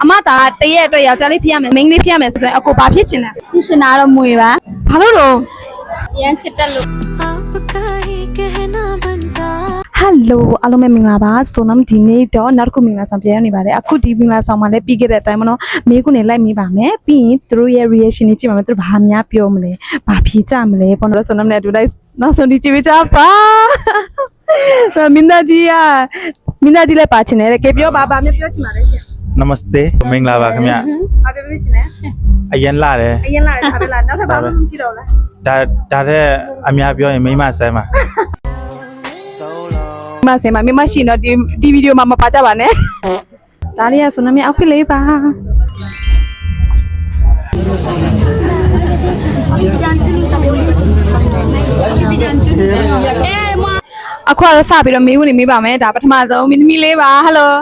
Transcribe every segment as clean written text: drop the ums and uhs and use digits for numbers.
အမသာတရက်အတွက်ယောက်ျားလေးဖြစ်ရမယ်မိန်းကလေးဖြစ်ရမယ်ဆိုရင်အကိုဘာဖြစ်ချင်လဲ ဖြစ်စင်တာတော့မွေပါ ဘာလို့တော့ ရမ်းချစ်တက်လို့ ဟယ်လိုအားလုံးပဲမင်္ဂလာပါဆိုတော့ဒီနေ့တော့နောက်တစ်ခုမင်္ဂလာဆောင်ပြန်ရနေပါတယ်အခုဒီမင်္ဂလာဆောင်မှာလည်းပြီးခဲ့တဲ့အတိုင်းမနော်မေးခွန်းတွေလိုက်မိပါမယ်ပြီးရင်သူတို့ရဲ့ reaction တွေကြည့်ပါမယ်သူတို့ဘာများပြောမလဲဘာဖြေကြမလဲပေါ့နော်ဆိုတော့လည်းအတူလိုက်နောက်ဆုံးဒီကြည့်ပေးကြပါမင်းသားကြီးလည်းပါချင်တယ်ကဲပြောပါဘာများပြောချင်ပါလဲရှင် Namaste မင်္ဂလာပါခင်ဗျ ဘာပြောချင်လဲ အရင်လာတယ် အရင်လာတယ်ဒါပဲလားနောက်ထပ်ဘာမှမရှိတော့လား ဒါတဲ့အများပြောရင်မိမဆဲမှာ မဆင်မမရှိတော့ဒီဗီဒီယိုမှာမပါကြပါနဲ့ဒါလေးကဆိုတော့မြေအောက်ဖစ်လေးပါအခုတော့စပြီးတော့မေးခွန်းနေမေးပါမယ်ဒါပထမဆုံးမင်းသမီးလေးပါဟယ်လို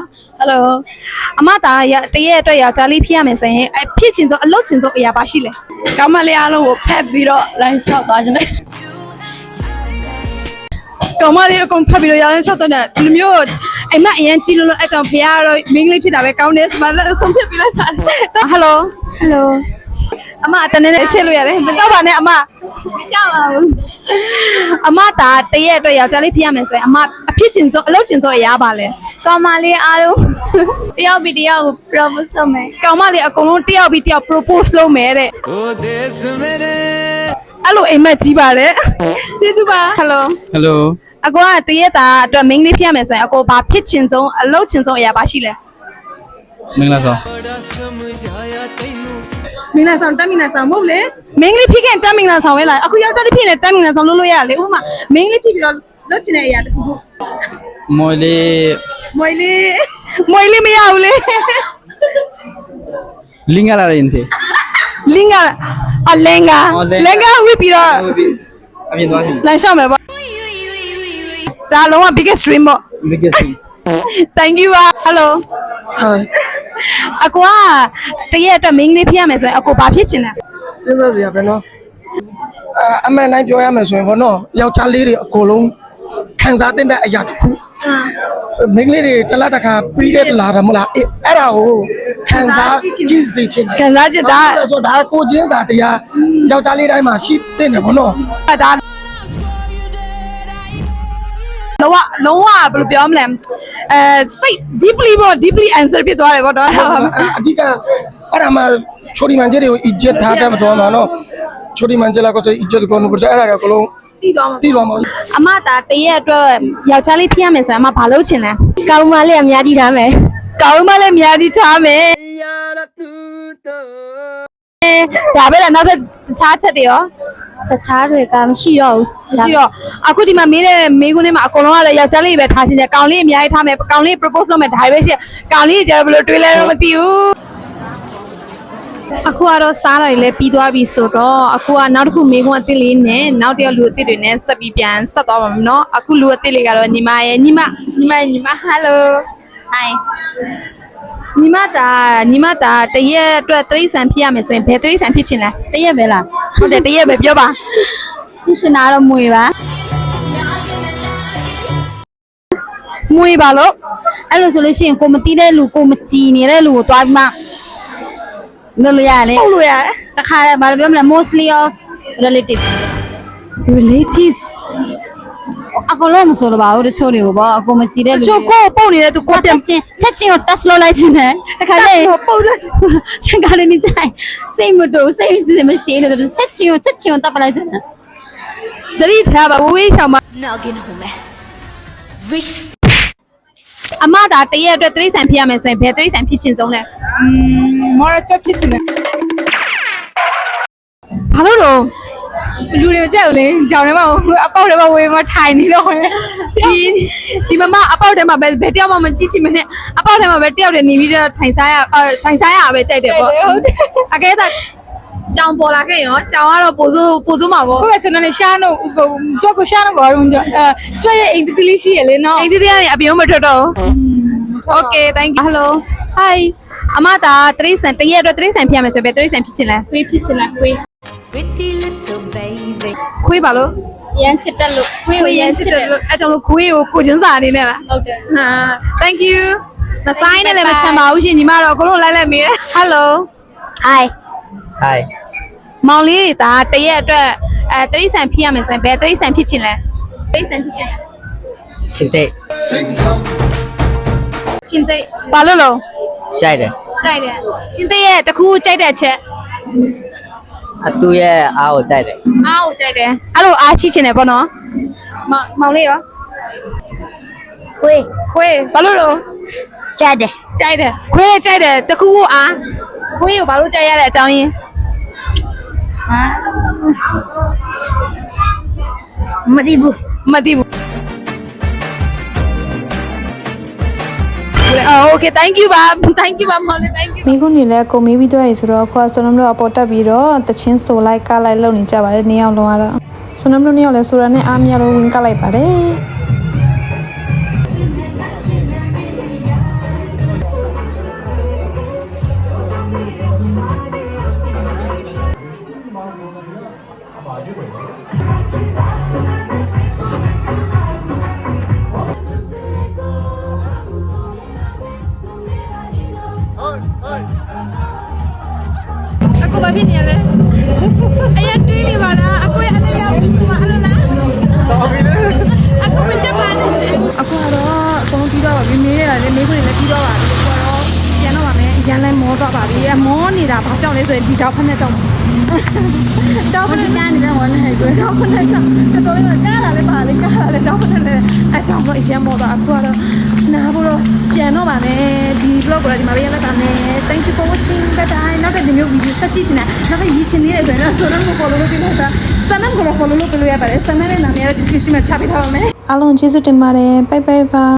အမသာတရက်အတွက်ယောက်ျားလေးဖြစ်ရမယ်ဆိုရင်အဖြစ်ချင်ဆုံးအလုပ်ချင်ဆုံးအရာပါရှိလဲကောင်းမလေးအားလုံးကိုဖက်ပြီးတော့ line shot သွားခြင်းလေကောင်မလေးအကုန်ဖတ်ပြီးတော့ရောင်းရှော့တော့ဒီလိုမျိုးအိမ်မအရင်ကြည့်လို့အဲ့ကောင်ဖေကတော့မင်းကလေးဖြစ်တာပဲကောင်းတယ်ဆိုမှလည်းဆုံးဖြတ်ပြီးလိုက်ပါတယ်ဟယ်လိုအမတနေ့နဲ့ချစ်လို့ရတယ်မကြောက်ပါနဲ့အမကြောက်ပါဘူးအမသာတရက်အတွက်ယောက်ျားလေးဖြစ်ရမယ်ဆိုရင်အမအဖြစ်ချင်ဆုံးအလုပ်ချင်ဆုံးအရာပါလဲ ကောင်မလေးအားလုံးတယောက်ပြီးတယောက်ကို propose လုပ်မယ် ကောင်မလေးအကုန်လုံးတယောက်ပြီးတယောက် propose လုပ်မယ်တဲ့အဲ့လိုအိမ်မက်ကြီးပါတယ်ကျေးဇူးပါဟယ်လို Hello အကောကတရက်တာအတွက်မင်းကလေးဖြစ်ရမယ်ဆိုရင်အကောဘာဖြစ်ချင်ဆုံးအလုပ်ချင်ဆုံးအရာပါရှိလဲ မင်္ဂလာဆောင် မင်းလာဆောင်တက်မင်းလာဆောင်မဟုတ်လေမင်းကလေးဖြစ်ခင်တက်မင်းလာဆောင်ပဲလားအခုယောက်ျားလေးဖြစ်ရင်တက်မင်းလာဆောင်လုပ်လို့ရလေဥပမာမင်းကလေးဖြစ်ပြီးတော့လုပ်ချင်တဲ့အရာတစ်ခုခု မွေလေး မွေလေးမရဘူးလေ လင်းလာရင်သေး လင်္ကာလင်္ကာဝိပြီးတော့ အမြင်သွားပြီ လမ်းလျှောက်မယ်ပေါ့ဒါလုံးဝ biggest dream ပေါ့ biggest thank you ပါ hello အကွာတရက်အတွက်မင်းကလေးဖြစ်ရမယ်ဆိုရင်အကိုဘာဖြစ်ချင်လဲ စဉ်းစားစရာပဲနော်အမှန်တိုင်းပြောရမယ်ဆိုရင်ဗောနော်ယောက်ျားလေးတွေအကုန်လုံးခံစားတဲ့အရာတစ်ခုမိန်းကလေးတွေတစ်လားတစ်ခါပြီးတဲ့လာတယ်မဟုတ်လားအဲ့ဒါကိုခံစားကြည့်စေချင်တယ် ခံစားချင်တာ ဆိုတော့ဒါကိုချင်းစာတရားယောက်ျားလေးတိုင်းမှာရှိတဲ့တယ်ဗောနော် ဒါလုံးဝဘယ်လိုပြောမလဲစိတ် deeply answer ဖြစ်သွားတယ်ပေါ့နော် အဓိကအဲ့ဒါမှချိုဒီမန်ဂျေတွေကို eject ထားတယ်မတော်မှာနော်ချိုဒီမန်ဂျေလာကိုဆို eject ကိုလို့ပြောအဲ့ဒါတော့အကုန်လုံးတီးသွားမှာ အမသာတရက်အတွက်ယောက်ျားလေးဖြစ်ရမယ်ဆိုရင်အမဘာလုပ်ချင်လဲ ကောင်းမလေးအများကြီးထားမယ် ကောင်းမလေးအများကြီးထားမယ်ဒါပဲလားနောက်ထပ်တခြားချက်တွေရော တခြားတွေကမရှိတော့ဘူး ပြီးတော့အခုဒီမှာမေးတဲ့မေးခွန်းထဲမှာအကုန်လုံးကတော့ယောက်ျားလေးပဲထားခြင်းတယ်ကောင်လေးအများကြီးထားမယ်ကောင်လေး propose လုပ်မယ်ဒါပဲရှိကောင်လေးကြဘယ်လိုတွေးလဲတော့မသိဘူးအခုကတော့စားတာတွေလည်းပြီးသွားပြီဆိုတော့အခုကနောက်တစ်ခုမေးခွန်းအသစ်လေးနဲ့နောက်တစ်ယောက်လူအသစ်တွေနဲ့ဆက်ပြီးပြန်ဆက်သွားပါမယ်နော်အခုလူအသစ်လေးကတော့ညီမ hello hi ညီမတာတရက်အတွက်တရိษံဖြစ်ရမယ်ဆိုရင်ဘယ်တရိษံဖြစ်ချင်လဲ တရက်ပဲလား ဟုတ်တယ်တရက်ပဲပြောပါ ဖြစ်စင်တာတော့မွေပါ မွေပါလို့ အဲ့လိုဆိုလို့ရှိရင်ကိုမတီးတဲ့လူကိုမကြည်နေတဲ့လူကိုတွားပြီးမှလုပ်လို့ရတယ် ဟုတ်လို့ရတယ် တခါဘာလို့ပြောမလဲ mostly of relatives အကုန်လုံးမဆိုတော့ပါဘူးတချို့တွေကိုပေါ့အကုန်မကြည်တဲ့လူ ချို့ကိုပုတ်နေတဲ့သူကိုပြန် ချက်ချင်းကို test လုပ်လိုက်ခြင်းနဲ့တခါလေ ပုတ်တယ် တခါလေနေကြိုင်စိတ်မတူစိတ်စစ်မရှိလို့ချက်ချင်းကိုတပ်ပလိုက်ခြင်းနဲ့ တတိထားပါဝေးချောင်မ Nagin hume. Wish အမသာတရက်အတွက်တရိษံဖြစ်ရမယ်ဆိုရင်ဘယ်တရိษံဖြစ်ချင်ဆုံးလဲမော်ရချက်ဖြစ်ချင်တယ်ဘာလို့တော့ လူတွေကြောက်လေကြောင်ထဲမှာအပေါက်ထဲမှာဝေးမထိုင်နေတော့ဒီမမအပေါက်ထဲမှာပဲဘယ်တယောက်မှမကြည့်ချင်မနဲ့အပေါက်ထဲမှာပဲတယောက်တည်းနေပြီးတော့ထိုင်စားရပဲကြိုက်တယ်ပေါ့အကဲသာကြောင်ပေါ်လာခဲ့ရောကြောင်ကတော့ပိုစိုးမှာပေါ့ ကိုယ်ကကျွန်တော်လည်းရှားတော့ကြောက်ကိုရှားတော့ဘာလို့ကြွရဲ့အိမ်တတိလေးရှိရလေနော် အိမ်သေးသေးကနေအပြုံးမထွက်တော့ Okay thank you hello hi အမသာတရိษံတရက်အတွက်တရိษံဖြစ်ရမယ်ဆိုရင်ဘယ်တရိษံဖြစ်ချင်လဲ ခွေးဖြစ်စလားခွေး pretty little baby. ခွေးပါလို့ ရမ်းချစ်တက်လို့ခွေးကိုရမ်းချစ်တယ်လို့ အဲ့ကြောင့်လို့ခွေးကိုကိုချင်းစာအနေနဲ့လား ဟုတ်တယ် ဟာ thank you မဆိုင်နဲ့လည်းမချမ်းပါဘူးရှင်ညီမတော့ကိုလို့လိုက်လိုက်မေးတယ်ဟယ်လို hi Hi မောင်လေးဒါတရက်အတွက်တရိษံဖြစ်ရမယ်ဆိုရင်ဘယ်တရိษံဖြစ်ချင်လဲတရိษံဖြစ်ချင်လဲ ချင်းတဲ့ ချင်းသိဘာလို့လို့ ကြိုက်တယ် ကြိုက်တယ်ချင်းသိရဲ့တခုကြိုက်တဲ့ချက် အတူရဲ့အားကိုကြိုက်တယ် အားကိုကြိုက်တယ်အဲ့လိုအားချိချင်တယ်ပေါ့နော်မောင်လေးရော ခွေး ခွေးဘာလို့လို့ ကြက်တယ် ကြိုက်တယ်ခွေးလည်းကြိုက်တယ်တခုအားခွေးကိုဘာလို့ကြိုက်ရတဲ့အကြောင်းရင်း မသိဘူး မသိဘူးโอเค thank you ပါမောင်လေး thank you မိခုနေလဲကိုမေးပြီးတော့ရဆိုတော့ခွာဆွန်နမ်တို့အပေါ်တက်ပြီးတော့တချင်းဆိုလိုက်ကလိုက်လုံနေကြပါတယ်နေအောင်လုံးကတော့ဆွန်နမ်တို့နေအောင်လဲဆိုတာနဲ့အားမရလို့ဝင်ကလိုက်ပါတယ်အကိုဘာဖြစ်နေရလဲအရင်တွေးနေပါလားအကိုရဲ့အလေးရောက်ပြီမအဲ့လိုလားတော်ပြီလေအကိုမရှက်ပါနဲ့အခုကတော့အကုန်ပြီးတော့ပါပြီမေးရတာလေမေးခွန်းတွေလည်းပြီးတော့ပါပြီအခုတော့ပြန်တော့ပါမယ်အရန်လဲမောတော့ပါပြီမောနေတာဘာကြောင့်လဲဆိုရင်ဒီတော့ဖက်နဲ့ကြောင့်တော့ဖက်နဲ့နေတဲ့ဝန်နဲ့ကိုတော့ဖက်နဲ့ကြောင့်တော်လေးကကြားလာလဲပါလေကြားလာလဲတော့ဖက်နဲ့အကြောင်းတော့အရန်မောတော့အခုကတော့နားဖို့တော့ပြန်တော့ပါမယ်ဒီ vlog ကိုလည်းဒီမှာပဲရက်လိုက်ပါမယ် thank you for watching bye bye နောက်တဲ့ဒီမျိုး video ဆက်ကြည့်ချင်တာနောက်တဲ့ရည်ရှင်သေးတယ်ဆိုရင်ဆိုတော့ကို follow လုပ်ပြီးတော့ဆန်နမ်ကို follow လုပ်ပေးလို့ရပါတယ်ဆန်နမ်ရဲ့နာမည်ကတော့ description မှာချပေးထားပါမယ် အားလုံးကျေးဇူးတင်ပါတယ်ဘိုင်ဘိုင်ပါ